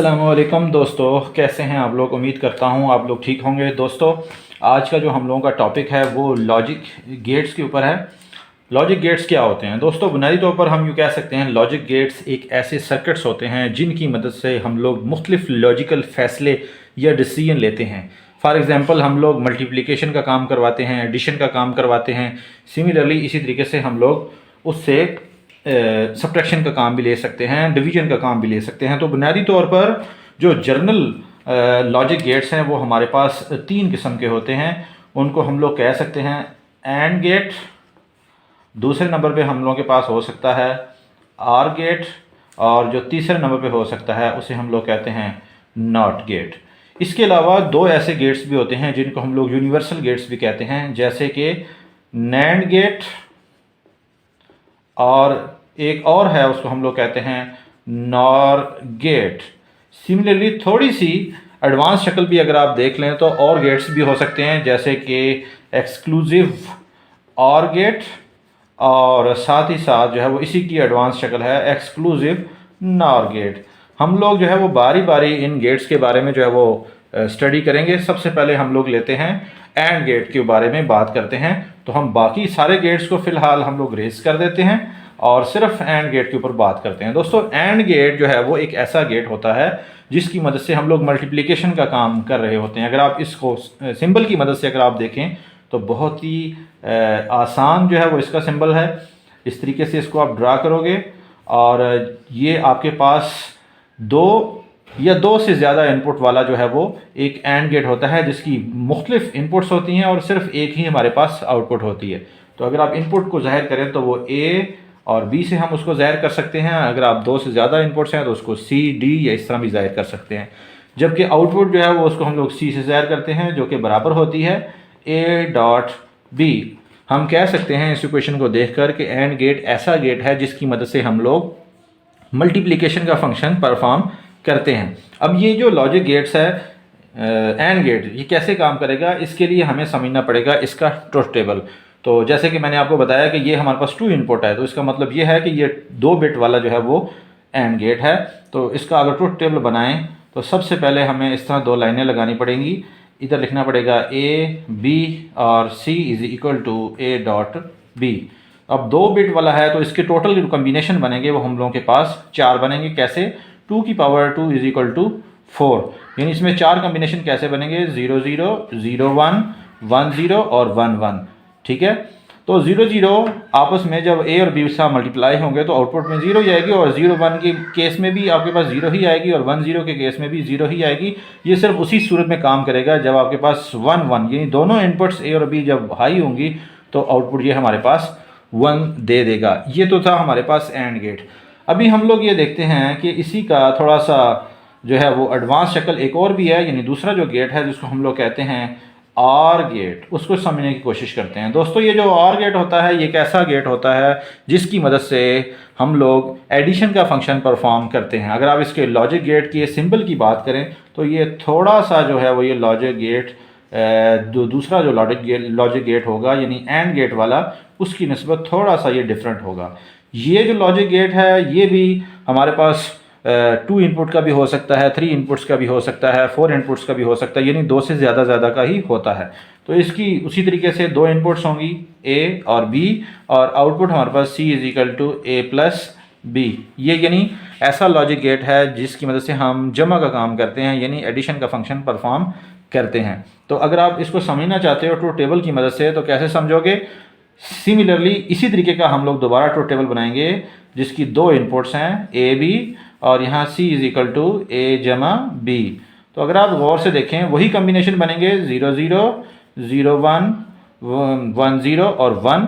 अस्सलामुअलैकुम दोस्तों, कैसे हैं आप लोग। उम्मीद करता हूं आप लोग ठीक होंगे। दोस्तों, आज का जो हम लोगों का टॉपिक है वो लॉजिक गेट्स के ऊपर है। लॉजिक गेट्स क्या होते हैं दोस्तों? बुनियादी तौर पर हम यूँ कह सकते हैं लॉजिक गेट्स एक ऐसे सर्किट्स होते हैं जिनकी मदद से हम लोग मुख्तलिफ लॉजिकल फ़ैसले या डिसीजन लेते हैं। फॉर एग्ज़ाम्पल, हम लोग मल्टीप्लिकेशन का काम करवाते हैं, एडिशन का काम करवाते हैं। सिमिलरली इसी तरीके से हम लोग उससे सब्ट्रैक्शन का काम भी ले सकते हैं, डिवीजन का काम भी ले सकते हैं। तो बुनियादी तौर पर जो जर्नल लॉजिक गेट्स हैं वो हमारे पास तीन किस्म के होते हैं। उनको हम लोग कह सकते हैं एंड गेट, दूसरे नंबर पे हम लोगों के पास हो सकता है आर गेट, और जो तीसरे नंबर पे हो सकता है उसे हम लोग कहते हैं नॉट गेट। इसके अलावा दो ऐसे गेट्स भी होते हैं जिनको हम लोग यूनिवर्सल गेट्स भी कहते हैं, जैसे कि नैंड गेट, और एक और है उसको हम लोग कहते हैं नॉर गेट। सिमिलरली थोड़ी सी एडवांस शक्ल भी अगर आप देख लें तो और गेट्स भी हो सकते हैं, जैसे कि एक्सक्लूसिव और गेट, और साथ ही साथ जो है वो इसी की एडवांस शक्ल है एक्सक्लूसिव नॉर गेट। हम लोग जो है वो बारी बारी इन गेट्स के बारे में जो है वो स्टडी करेंगे। सबसे पहले हम लोग लेते हैं एंड गेट के बारे में बात करते हैं। तो हम बाकी सारे गेट्स को फ़िलहाल हम लोग रेस कर देते हैं और सिर्फ एंड गेट के ऊपर बात करते हैं। दोस्तों, एंड गेट जो है वो एक ऐसा गेट होता है जिसकी मदद से हम लोग मल्टीप्लिकेशन का काम कर रहे होते हैं। अगर आप इसको सिंबल की मदद से अगर आप देखें तो बहुत ही आसान जो है वो इसका सिंबल है। इस तरीके से इसको आप ड्रा करोगे और ये आपके पास दो या दो से ज़्यादा इनपुट वाला जो है वो एक एंड गेट होता है, जिसकी मुख्तलिफ इनपुट्स होती हैं और सिर्फ एक ही हमारे पास आउटपुट होती है। तो अगर आप इनपुट को ज़ाहिर करें तो वो ए और बी से हम उसको ज़ाहिर कर सकते हैं। अगर आप दो से ज़्यादा इनपुट्स हैं तो उसको सी, डी या इस तरह भी ज़ाहिर कर सकते हैं। जबकि आउटपुट जो है वो उसको हम लोग सी से ज़ाहिर करते हैं, जो कि बराबर होती है ए डॉट बी। हम कह सकते हैं इस इक्वेशन को देखकर कि एंड गेट ऐसा गेट है जिसकी मदद से हम लोग मल्टीप्लिकेशन का फंक्शन परफॉर्म करते हैं। अब ये जो लॉजिक गेट्स है एंड गेट, ये कैसे काम करेगा, इसके लिए हमें समझना पड़ेगा इसका ट्रुथ टेबल। तो जैसे कि मैंने आपको बताया कि ये हमारे पास 2 इनपुट है, तो इसका मतलब ये है कि ये 2 बिट वाला जो है वो एंड गेट है। तो इसका अगर ट्रुथ टेबल बनाएं तो सबसे पहले हमें इस तरह 2 लाइनें लगानी पड़ेंगी। इधर लिखना पड़ेगा ए बी और C is equal to A dot B. अब 2 बिट वाला है तो इसके टोटल जो कम्बिनेशन बनेंगे वो हम लोगों के पास 4 बनेंगे। कैसे? 2 की पावर 2 इज इक्वल टू 4, यानी इसमें 4 कम्बिनेशन कैसे बनेंगे? 0 0 0 1 1 0 और 1 1। ठीक है, तो 0 0 आपस में जब ए और बी से मल्टीप्लाई होंगे तो आउटपुट में 0 ही आएगी, और 0 1 के केस में भी आपके पास 0 ही आएगी, और 1 0 के केस में भी 0 ही आएगी। ये सिर्फ उसी सूरत में काम करेगा जब आपके पास 1 1, यानी दोनों इनपुट्स ए और बी जब हाई होंगी तो आउटपुट ये हमारे पास 1 दे देगा। ये तो था हमारे पास एंड गेट। अभी हम लोग ये देखते हैं कि इसी का थोड़ा सा जो है वो एडवांस शक्ल एक और भी है, यानी दूसरा जो गेट है जिसको हम लोग कहते हैं आर गेट, उसको समझने की कोशिश करते हैं। दोस्तों, ये जो आर गेट होता है ये एक ऐसा गेट होता है जिसकी मदद से हम लोग एडिशन का फंक्शन परफॉर्म करते हैं। अगर आप इसके लॉजिक गेट की सिंबल की बात करें तो ये थोड़ा सा जो है वो ये लॉजिक गेट दूसरा जो लॉजिक गेट होगा यानी एंड गेट वाला, उसकी निस्बत थोड़ा सा ये डिफरेंट होगा। ये जो लॉजिक गेट है ये भी हमारे पास 2 इनपुट का भी हो सकता है, 3 इनपुट्स का भी हो सकता है, 4 इनपुट्स का भी हो सकता है, यानी 2 से ज़्यादा का ही होता है। तो इसकी उसी तरीके से 2 इनपुट्स होंगी ए और बी, और आउटपुट हमारे पास C is equal to A plus B. ये यानी ऐसा लॉजिक गेट है जिसकी मदद से हम जमा का काम करते हैं, यानी एडिशन का फंक्शन परफॉर्म करते हैं। तो अगर आप इसको समझना चाहते हो ट्रुथ टेबल की मदद से तो कैसे समझोगे? सिमिलरली इसी तरीके का हम लोग दोबारा ट्रुथ टेबल बनाएंगे जिसकी 2 इनपुट्स हैं ए बी, और यहाँ C इज इक्वल टू ए जमा बी। तो अगर आप गौर से देखें वही कम्बिनेशन बनेंगे 0 0 0 1 1 0 और 1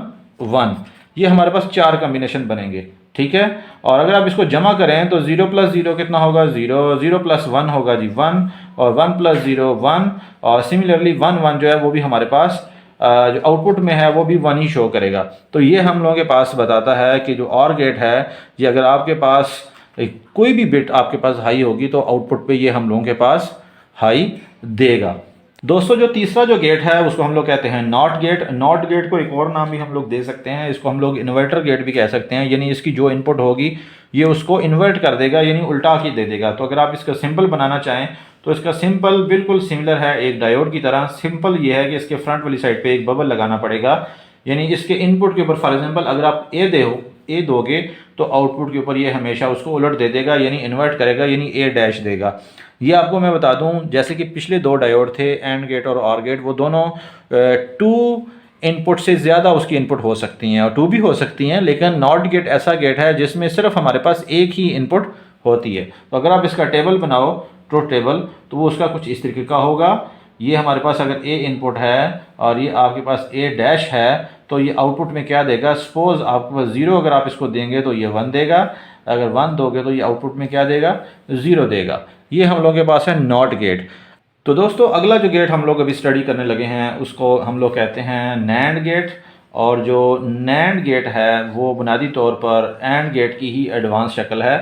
1। ये हमारे पास 4 कम्बिनेशन बनेंगे। ठीक है, और अगर आप इसको जमा करें तो 0 प्लस 0 कितना होगा? 0 0 प्लस 1 होगा जी 1, और 1 प्लस 0 1, और सिमिलरली 1 1 जो है वो भी हमारे पास जो आउटपुट में है वो भी 1 ही शो करेगा। तो ये हम लोगों के पास बताता है कि जो और गेट है ये अगर आपके पास कोई भी बिट आपके पास हाई होगी तो आउटपुट पे ये हम लोगों के पास हाई देगा। दोस्तों जो तीसरा जो गेट है उसको हम लोग कहते हैं नॉट गेट। नॉट गेट को एक और नाम भी हम लोग दे सकते हैं, इसको हम लोग इन्वर्टर गेट भी कह सकते हैं। यानी इसकी जो इनपुट होगी ये उसको इन्वर्ट कर देगा, यानी उल्टा की दे देगा। तो अगर आप इसका सिंपल बनाना चाहें तो इसका सिंपल बिल्कुल सिमिलर है एक डायोड की तरह। सिंपल ये है कि इसके फ्रंट वाली साइड पे एक बबल लगाना पड़ेगा, यानी इसके इनपुट के ऊपर फॉर एग्जांपल अगर आप ए दोगे तो आउटपुट के ऊपर ये हमेशा उसको उलट दे देगा, यानी इन्वर्ट करेगा, यानी ए डैश देगा। ये आपको मैं बता दूं, जैसे कि पिछले दो डायोड थे एंड गेट और ऑर गेट, वो दोनों 2 इनपुट से ज़्यादा उसकी इनपुट हो सकती हैं और 2 भी हो सकती हैं, लेकिन नॉट गेट ऐसा गेट है जिसमें सिर्फ हमारे पास एक ही इनपुट होती है। तो अगर आप इसका टेबल बनाओ ट्रुथ टेबल तो वो उसका कुछ इस तरीके का होगा। ये हमारे पास अगर ए इनपुट है और ये आपके पास ए डैश है तो ये आउटपुट में क्या देगा। सपोज आपके पास 0 अगर आप इसको देंगे तो ये 1 देगा, अगर 1 दोगे तो ये आउटपुट में क्या देगा, 0 देगा। ये हम लोगों के पास है नॉट गेट। तो दोस्तों अगला जो गेट हम लोग अभी स्टडी करने लगे हैं उसको हम लोग कहते हैं नैंड गेट। और जो नैंड गेट है वो बुनियादी तौर पर एंड गेट की ही एडवांस शक्ल है।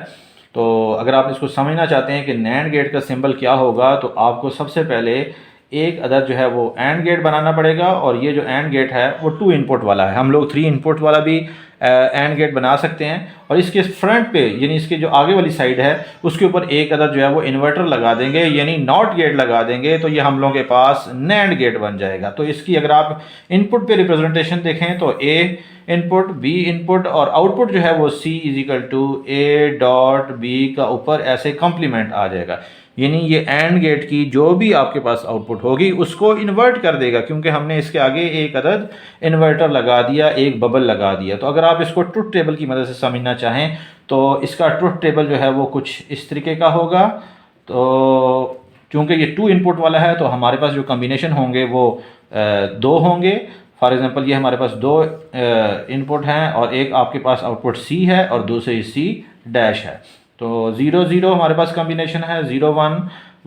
तो अगर आप इसको समझना चाहते हैं कि नैंड गेट का सिंबल क्या होगा तो आपको सबसे पहले एक अदद जो है वो एंड गेट बनाना पड़ेगा। और ये जो एंड गेट है वो 2 इनपुट वाला है। हम लोग 3 इनपुट वाला भी एंड गेट बना सकते हैं। और इसके फ्रंट पे यानी इसके जो आगे वाली साइड है उसके ऊपर एक अदद जो है वो इन्वर्टर लगा देंगे, यानी नॉट गेट लगा देंगे, तो ये हम लोगों के पास नैंड गेट बन जाएगा। तो इसकी अगर आप इनपुट पे रिप्रेजेंटेशन देखें तो ए इनपुट, बी इनपुट और आउटपुट जो है वो C is equal to A dot B का ऊपर ऐसे कॉम्प्लीमेंट आ जाएगा। यानी ये एंड गेट की जो भी आपके पास आउटपुट होगी उसको इन्वर्ट कर देगा, क्योंकि हमने इसके आगे एक अदद इन्वर्टर लगा दिया, एक बबल लगा दिया। तो अगर आप इसको ट्रुथ टेबल की मदद से समझना चाहें तो इसका ट्रुथ टेबल जो है वो कुछ इस तरीके का होगा। तो चूँकि ये 2 इनपुट वाला है तो हमारे पास जो कम्बिनेशन होंगे वो 2 होंगे। फॉर एग्जांपल ये हमारे पास 2 इनपुट हैं और एक आपके पास आउटपुट C है और दूसरी C डैश है। तो 0 0 हमारे पास कम्बिनेशन है, 0 1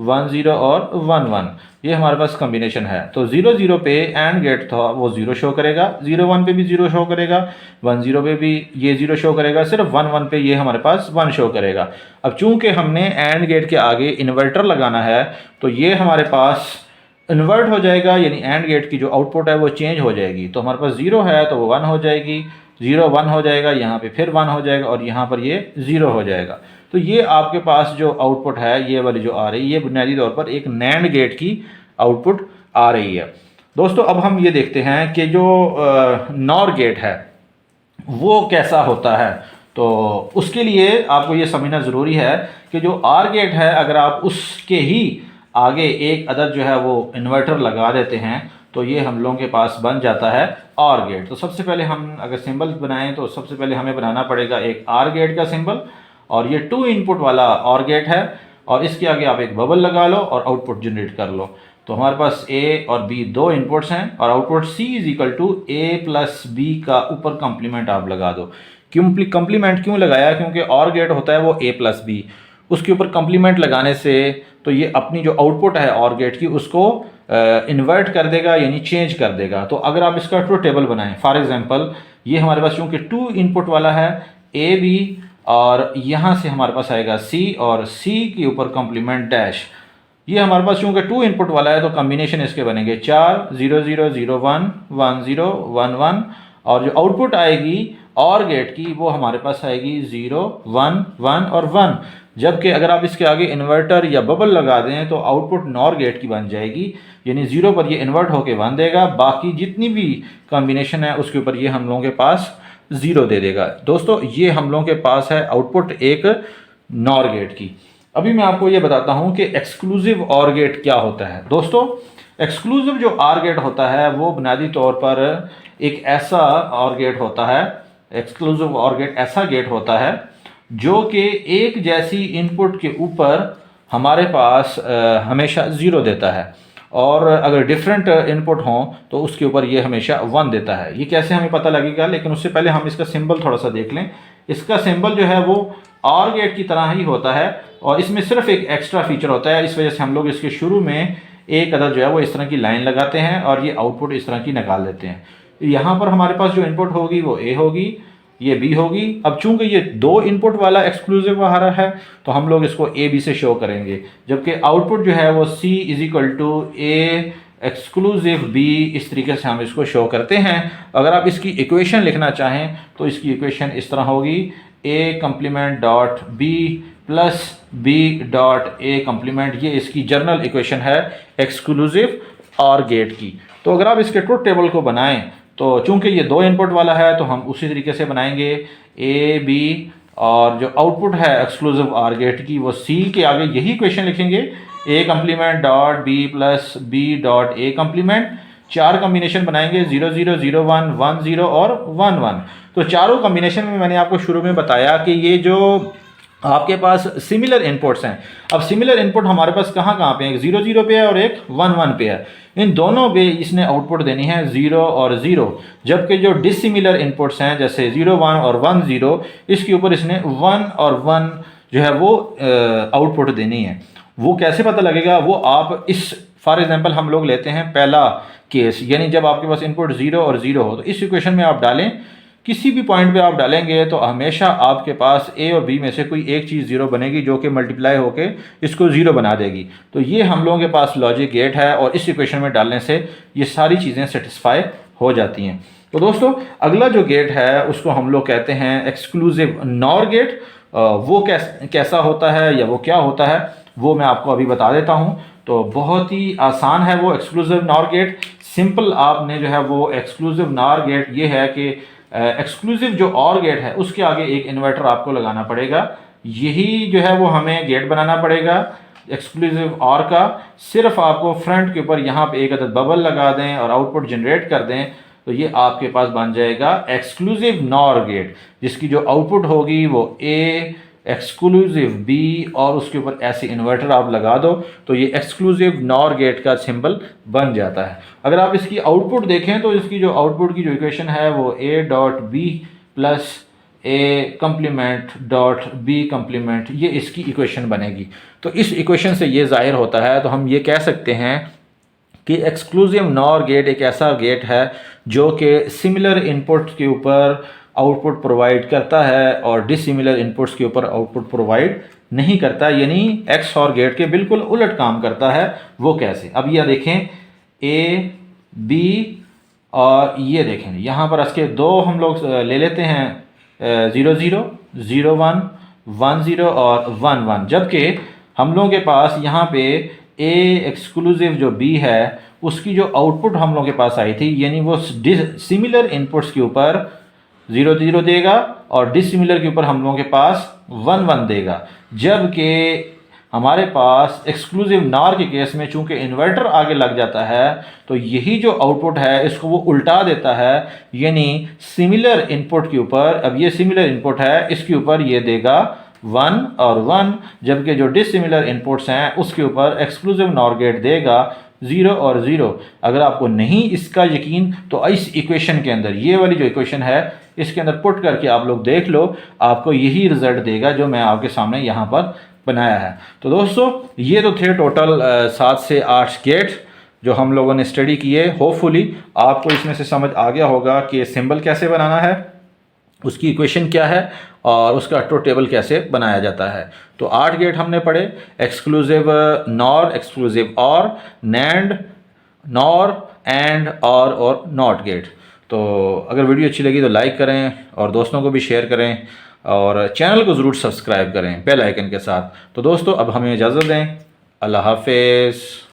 1 0 और 1 1 ये हमारे पास कम्बिनेशन है। तो 0 0 पे एंड गेट था वो 0 शो करेगा, 0 1 पे भी 0 शो करेगा, 1 0 पे भी ये 0 शो करेगा, सिर्फ 1 1 पे ये हमारे पास 1 शो करेगा। अब चूंकि हमने एंड गेट के आगे इन्वर्टर लगाना है तो ये हमारे पास इन्वर्ट हो जाएगा, यानी एंड गेट की जो आउटपुट है वो चेंज हो जाएगी। तो हमारे पास 0 है तो वो 1 हो जाएगी, 0 1 हो जाएगा, यहाँ पे फिर 1 हो जाएगा और यहाँ पर ये 0 हो जाएगा। तो ये आपके पास जो आउटपुट है ये वाली जो आ रही है ये बुनियादी तौर पर एक नैंड गेट की आउटपुट आ रही है। दोस्तों अब हम ये देखते हैं कि जो नॉर गेट है वो कैसा होता है। तो उसके लिए आपको ये समझना ज़रूरी है कि जो आर गेट है अगर आप उसके ही आगे एक अदद जो है वो इन्वर्टर लगा देते हैं तो ये हम लोगों के पास बन जाता है आर गेट। तो सबसे पहले हम अगर सिंबल बनाएं तो सबसे पहले हमें बनाना पड़ेगा एक आर गेट का सिंबल। और ये 2 इनपुट वाला और गेट है और इसके आगे आप एक बबल लगा लो और आउटपुट जनरेट कर लो। तो हमारे पास A और B 2 इनपुट्स हैं और output C is equal to A plus B का ऊपर कम्प्लीमेंट आप लगा दो। क्यों कम्प्लीमेंट क्यों लगाया, क्योंकि और गेट होता है वो A प्लस B, उसके ऊपर कम्प्लीमेंट लगाने से तो ये अपनी जो आउटपुट है और गेट की उसको इन्वर्ट कर देगा, यानी चेंज कर देगा। तो अगर आप इसका ट्रुथ टेबल बनाएं फॉर एग्जांपल ये हमारे पास चूँकि 2 इनपुट वाला है A B और यहाँ से हमारे पास आएगा C और C के ऊपर कॉम्प्लीमेंट डैश। ये हमारे पास चूँकि 2 इनपुट वाला है तो कम्बिनेशन इसके बनेंगे 4 0 0 0 1 1 0 1 1 और जो आउटपुट आएगी और गेट की वो हमारे पास आएगी 0 1 1 और 1। जबकि अगर आप इसके आगे इन्वर्टर या बबल लगा दें तो आउटपुट नॉर गेट की बन जाएगी, यानी 0 पर ये इन्वर्ट होकर 1 देगा, बाकी जितनी भी कॉम्बिनेशन है उसके ऊपर ये हम लोगों के पास 0 दे देगा। दोस्तों ये हम लोगों के पास है आउटपुट एक नॉर गेट की। अभी मैं आपको ये बताता हूँ कि एक्सक्लूसिव और गेट क्या होता है। दोस्तों एक्सक्लूसिव जो आर गेट होता है वो बुनियादी तौर पर एक ऐसा और गेट होता है, एक्सक्लूसिव और गेट ऐसा गेट होता है जो कि एक जैसी इनपुट के ऊपर हमारे पास हमेशा 0 देता है और अगर डिफरेंट इनपुट हों तो उसके ऊपर ये हमेशा 1 देता है। ये कैसे हमें पता लगेगा, लेकिन उससे पहले हम इसका सिंबल थोड़ा सा देख लें। इसका सिंबल जो है वो ऑर गेट की तरह ही होता है और इसमें सिर्फ एक एक्स्ट्रा फीचर होता है। इस वजह से हम लोग इसके शुरू में एक अदद जो है वो इस तरह की लाइन लगाते हैं और ये आउटपुट इस तरह की निकाल देते हैं। यहाँ पर हमारे पास जो इनपुट होगी वो A होगी, ये B होगी। अब चूंकि ये 2 इनपुट वाला एक्सक्लूसिव आ रहा है तो हम लोग इसको A B से शो करेंगे, जबकि आउटपुट जो है वो C is equal to A exclusive B, इस तरीके से हम इसको शो करते हैं। अगर आप इसकी इक्वेशन लिखना चाहें तो इसकी इक्वेशन इस तरह होगी, A complement dot B plus B dot A complement. ये इसकी जनरल इक्वेशन है एक्सक्लूसिव ऑर गेट की। तो अगर आप इसके ट्रुथ टेबल को बनाएं तो चूंकि ये 2 इनपुट वाला है तो हम उसी तरीके से बनाएंगे, ए बी, और जो आउटपुट है एक्सक्लूसिव ऑर गेट की वो सी के आगे यही इक्वेशन लिखेंगे, A complement dot B plus B dot A complement. 4 combination बनाएंगे, 0 0 0 1 1 0 और 1 1। तो चारों कॉम्बिनेशन में मैंने आपको शुरू में बताया कि ये जो आपके पास सिमिलर इनपुट्स हैं, अब सिमिलर इनपुट हमारे पास कहाँ कहाँ पे हैं, एक 0 0 पे है और एक 1 1 पे है। इन दोनों पे इसने आउटपुट देनी है 0 और 0, जबकि जो डिसिमिलर इनपुट्स हैं जैसे 0 1 और 1 0, इसके ऊपर इसने 1 और 1 जो है वो आउटपुट देनी है। वो कैसे पता लगेगा, वो आप इस फॉर एग्जांपल हम लोग लेते हैं पहला केस, यानी जब आपके पास इनपुट 0 और 0 हो तो इस इक्वेशन में आप डालें, किसी भी पॉइंट पे आप डालेंगे तो हमेशा आपके पास ए और बी में से कोई एक चीज़ 0 बनेगी जो कि मल्टीप्लाई होके इसको 0 बना देगी। तो ये हम लोगों के पास लॉजिक गेट है और इस इक्वेशन में डालने से ये सारी चीज़ें सेटिस्फाई हो जाती हैं। तो दोस्तों अगला जो गेट है उसको हम लोग कहते हैं एक्सक्लूसिव नॉर गेट। वो कैसा होता है या वो क्या होता है वो मैं आपको अभी बता देता हूँ। तो बहुत ही आसान है वो एक्सक्लूसिव नॉर गेट। सिंपल आपने जो है वो एक्सक्लूसिव नॉर गेट ये है कि एक्सक्लूसिव जो और गेट है उसके आगे एक इन्वर्टर आपको लगाना पड़ेगा। यही जो है वो हमें गेट बनाना पड़ेगा एक्सक्लूसिव और का। सिर्फ आपको फ्रंट के ऊपर यहाँ पे एक अदद बबल लगा दें और आउटपुट जनरेट कर दें तो ये आपके पास बन जाएगा एक्सक्लूसिव नॉर गेट, जिसकी जो आउटपुट होगी वो ए एक्सक्लूसिव बी और उसके ऊपर ऐसे इन्वर्टर आप लगा दो तो ये एक्सक्लूसिव नॉर गेट का सिंबल बन जाता है। अगर आप इसकी आउटपुट देखें तो इसकी जो आउटपुट की जो इक्वेशन है वो A dot B plus A complement dot B complement, ये इसकी इक्वेशन बनेगी। तो इस इक्वेशन से ये जाहिर होता है, तो हम ये कह सकते हैं कि एक्सक्लूसिव नॉर गेट एक ऐसा गेट है जो कि सिमिलर इनपुट के ऊपर आउटपुट प्रोवाइड करता है और डिसिमिलर इनपुट्स के ऊपर आउटपुट प्रोवाइड नहीं करता, यानी एक्स और गेट के बिल्कुल उलट काम करता है। वो कैसे, अब यह देखें ए बी और ये देखें यहाँ पर इसके 2 हम लोग ले लेते हैं 0 0 0 1 1 0 और 1 1, जबकि हम लोगों के पास यहाँ पे ए एक्सक्लूसिव जो बी है उसकी जो आउटपुट हम लोगों के पास आई थी, यानी वो सिमिलर इनपुट्स के ऊपर 0 0 देगा और डिसिमिलर के ऊपर हम लोगों के पास 1 1 देगा। जबकि हमारे पास एक्सक्लूसिव नॉर के केस में चूंकि इन्वर्टर आगे लग जाता है तो यही जो आउटपुट है इसको वो उल्टा देता है, यानी सिमिलर इनपुट के ऊपर, अब ये सिमिलर इनपुट है इसके ऊपर ये देगा 1 और 1, जबकि जो डिसिमिलर इनपुट्स हैं उसके ऊपर एक्सक्लूसिव नॉर गेट देगा 0 और 0। अगर आपको नहीं इसका यकीन तो इस इक्वेशन के अंदर ये वाली जो इक्वेशन है इसके अंदर पुट करके आप लोग देख लो, आपको यही रिजल्ट देगा जो मैं आपके सामने यहाँ पर बनाया है। तो दोस्तों ये तो थे टोटल 7 से 8 गेट जो हम लोगों ने स्टडी किए। होपफुली आपको इसमें से समझ आ गया होगा कि सिंबल कैसे बनाना है, उसकी इक्वेशन क्या है और उसका ट्रुथ टेबल कैसे बनाया जाता है। तो 8 गेट हमने पढ़े, एक्सक्लूसिव नॉर, एक्सक्लूसिव और, नैंड, नॉर, एंड, और नॉट गेट। तो अगर वीडियो अच्छी लगी तो लाइक करें और दोस्तों को भी शेयर करें और चैनल को ज़रूर सब्सक्राइब करें बेल आइकन के साथ। तो दोस्तों अब हमें इजाज़त दें, अल्लाह हाफिज़।